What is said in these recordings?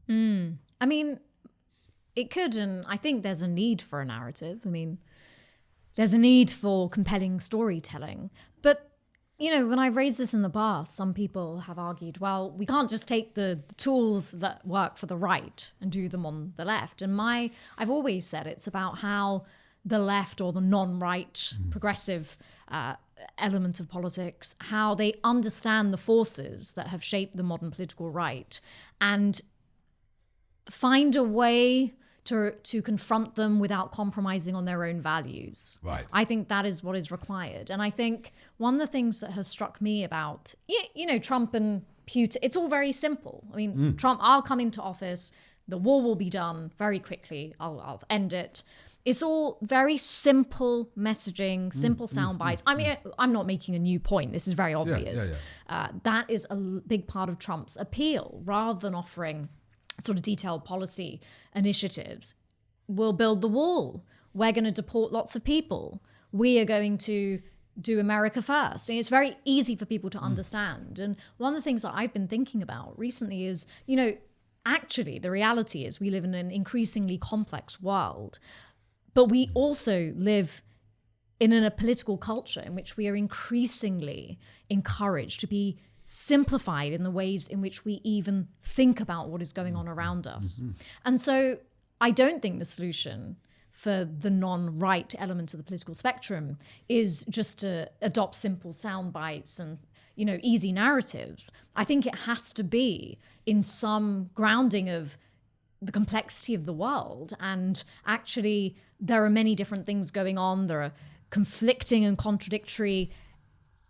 I mean, it could, and I think there's a need for a narrative. I mean, there's a need for compelling storytelling. But, when I've raised this in the past, some people have argued, well, we can't just take the tools that work for the right and do them on the left. And I've always said it's about how the left or the non-right progressive element of politics, how they understand the forces that have shaped the modern political right and find a way to confront them without compromising on their own values. Right. I think that is what is required. And I think one of the things that has struck me about, Trump and Putin, it's all very simple. I mean, Trump, I'll come into office, the war will be done very quickly, I'll end it. It's all very simple messaging, simple sound bites. I mean, I'm not making a new point. This is very obvious. That is a big part of Trump's appeal, rather than offering sort of detailed policy initiatives. We'll build the wall. We're going to deport lots of people. We are going to do America first. And it's very easy for people to understand. And one of the things that I've been thinking about recently is, actually the reality is we live in an increasingly complex world, but we also live in a political culture in which we are increasingly encouraged to be simplified in the ways in which we even think about what is going on around us. And so I don't think the solution for the non-right element of the political spectrum is just to adopt simple sound bites and, easy narratives. I think it has to be in some grounding of the complexity of the world. And actually, there are many different things going on. There are conflicting and contradictory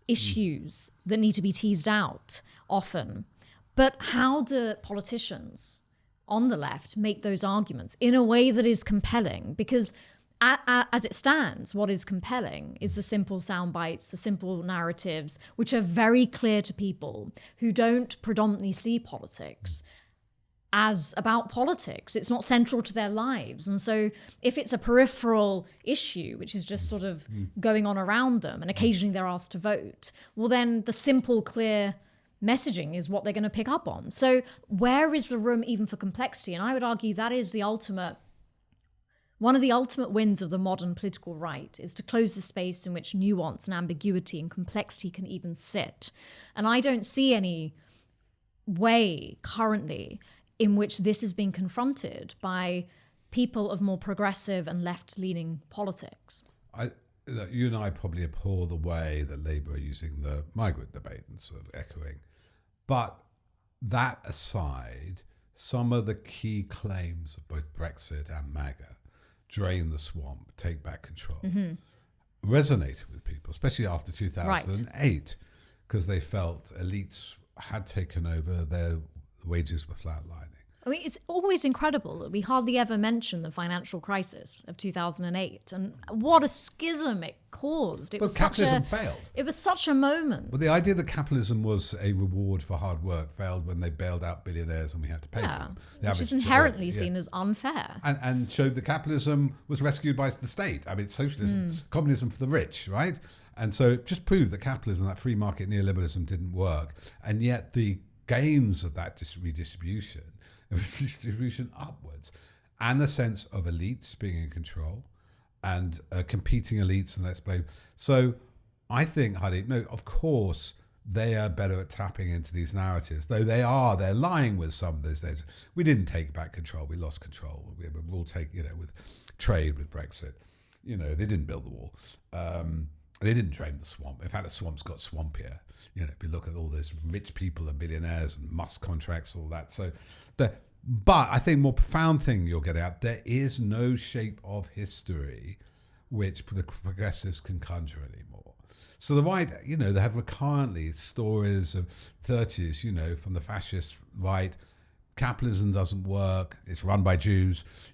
issues that need to be teased out often. But how do politicians on the left make those arguments in a way that is compelling? Because as it stands, what is compelling is the simple sound bites, the simple narratives, which are very clear to people who don't predominantly see politics as about politics. It's not central to their lives. And so if it's a peripheral issue, which is just sort of going on around them, and occasionally they're asked to vote, well, then the simple, clear messaging is what they're going to pick up on. So where is the room even for complexity? And I would argue that is one of the ultimate wins of the modern political right, is to close the space in which nuance and ambiguity and complexity can even sit. And I don't see any way currently in which this is being confronted by people of more progressive and left-leaning politics. You and I probably abhor the way that Labour are using the migrant debate and sort of echoing. But that aside, some of the key claims of both Brexit and MAGA, drain the swamp, take back control, resonated with people, especially after 2008, because they felt elites had taken over, their wages were flatlining. I mean, it's always incredible that we hardly ever mention the financial crisis of 2008 and what a schism it caused. But capitalism failed. It was such a moment. But the idea that capitalism was a reward for hard work failed when they bailed out billionaires and we had to pay for them. Which is inherently seen as unfair. And showed that capitalism was rescued by the state. I mean, it's socialism, communism for the rich, right? And so it just proved that capitalism, that free market neoliberalism didn't work. And yet the gains of that redistribution, it was distribution upwards, and the sense of elites being in control and competing elites, and let's blame. So I think, Hardeep, no, of course they are better at tapping into these narratives, though they're lying with some of those days. We didn't take back control, we lost control. We'll take, with trade, with Brexit. They didn't build the wall. They didn't drain the swamp. In fact, the swamp's got swampier. If you look at all those rich people and billionaires and Musk contracts, all that. But I think more profound thing you'll get out, there is no shape of history which the progressives can conjure anymore. So the right, they have recurrently stories of 30s, from the fascist right. Capitalism doesn't work. It's run by Jews.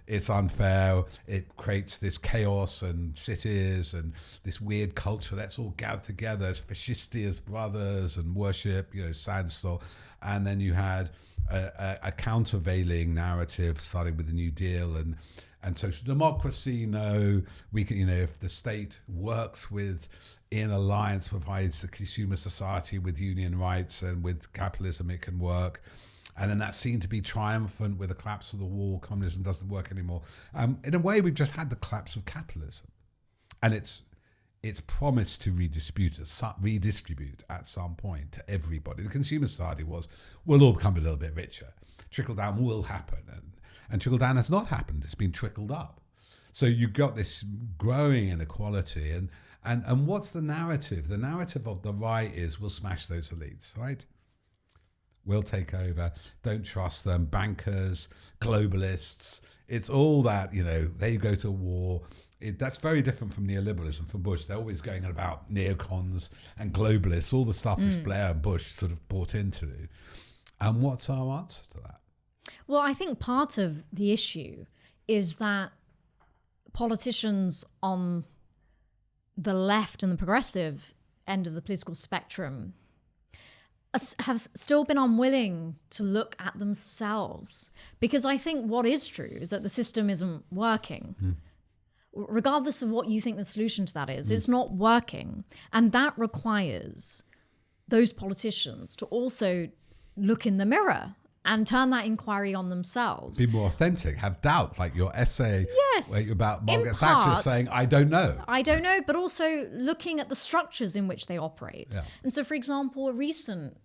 It's unfair. It creates this chaos and cities and this weird culture. Let's all gather together as fascisti, as brothers, and worship, Sandstall. And then you had a countervailing narrative starting with the New Deal and social democracy. We can, if the state works in alliance, provides a consumer society with union rights and with capitalism, it can work. And then that seemed to be triumphant with the collapse of the wall. Communism doesn't work anymore. In a way, we've just had the collapse of capitalism. And it's promised to redistribute at some point to everybody. The consumer society we'll all become a little bit richer. Trickle down will happen. And trickle down has not happened. It's been trickled up. So you've got this growing inequality. And what's the narrative? The narrative of the right is we'll smash those elites, right? We'll take over. Don't trust them. Bankers, globalists. It's all that, they go to war. That's very different from neoliberalism, from Bush. They're always going on about neocons and globalists, all the stuff which Blair and Bush sort of bought into. And what's our answer to that? Well, I think part of the issue is that politicians on the left and the progressive end of the political spectrum have still been unwilling to look at themselves. Because I think what is true is that the system isn't working. Regardless of what you think the solution to that is, it's not working. And that requires those politicians to also look in the mirror and turn that inquiry on themselves. Be more authentic, have doubt, like your essay about Margaret part, Thatcher saying, I don't know. I don't know, but also looking at the structures in which they operate. Yeah. And so, for example, a recent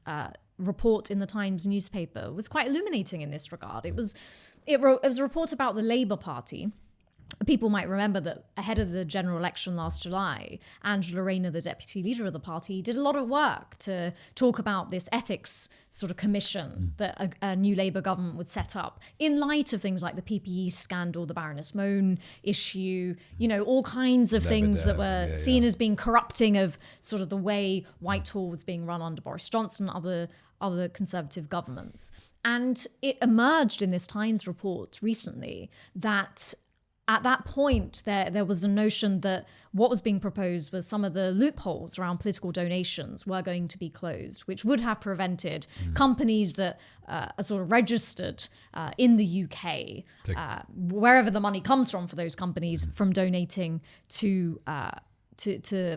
report in the Times newspaper was quite illuminating in this regard. It was a report about the Labour Party. People might remember that ahead of the general election last July, Angela Rayner, the deputy leader of the party, did a lot of work to talk about this ethics sort of commission that a new Labour government would set up in light of things like the PPE scandal, the Baroness Mone issue, all kinds of things that were seen as being corrupting of sort of the way Whitehall was being run under Boris Johnson and other Conservative governments. And it emerged in this Times report recently that at that point, there was a notion that what was being proposed was some of the loopholes around political donations were going to be closed, which would have prevented companies that are sort of registered in the UK, wherever the money comes from for those companies, from donating to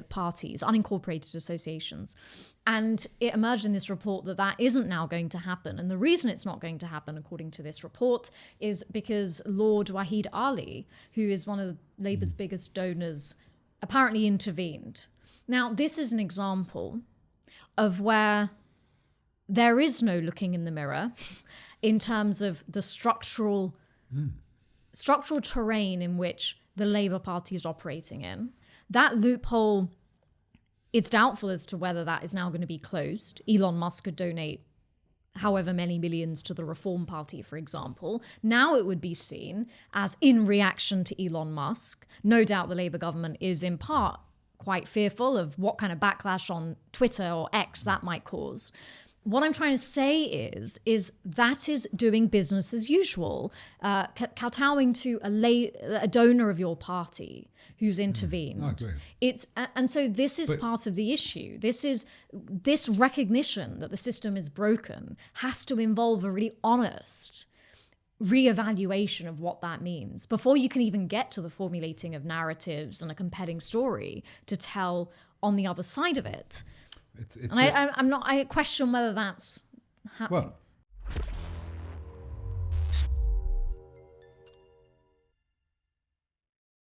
parties, unincorporated associations. And it emerged in this report that isn't now going to happen. And the reason it's not going to happen, according to this report, is because Lord Wahid Ali, who is one of Labour's biggest donors, apparently intervened. Now, this is an example of where there is no looking in the mirror in terms of the structural terrain in which the Labour Party is operating in. That loophole, it's doubtful as to whether that is now going to be closed. Elon Musk could donate however many millions to the Reform Party, for example. Now it would be seen as in reaction to Elon Musk. No doubt the Labour government is in part quite fearful of what kind of backlash on Twitter or X that might cause. What I'm trying to say is that is doing business as usual, kowtowing to a donor of your party who's intervened. I agree. And so this is part of the issue. This recognition that the system is broken has to involve a really honest reevaluation of what that means before you can even get to the formulating of narratives and a compelling story to tell on the other side of it. I question whether that's happening. Well,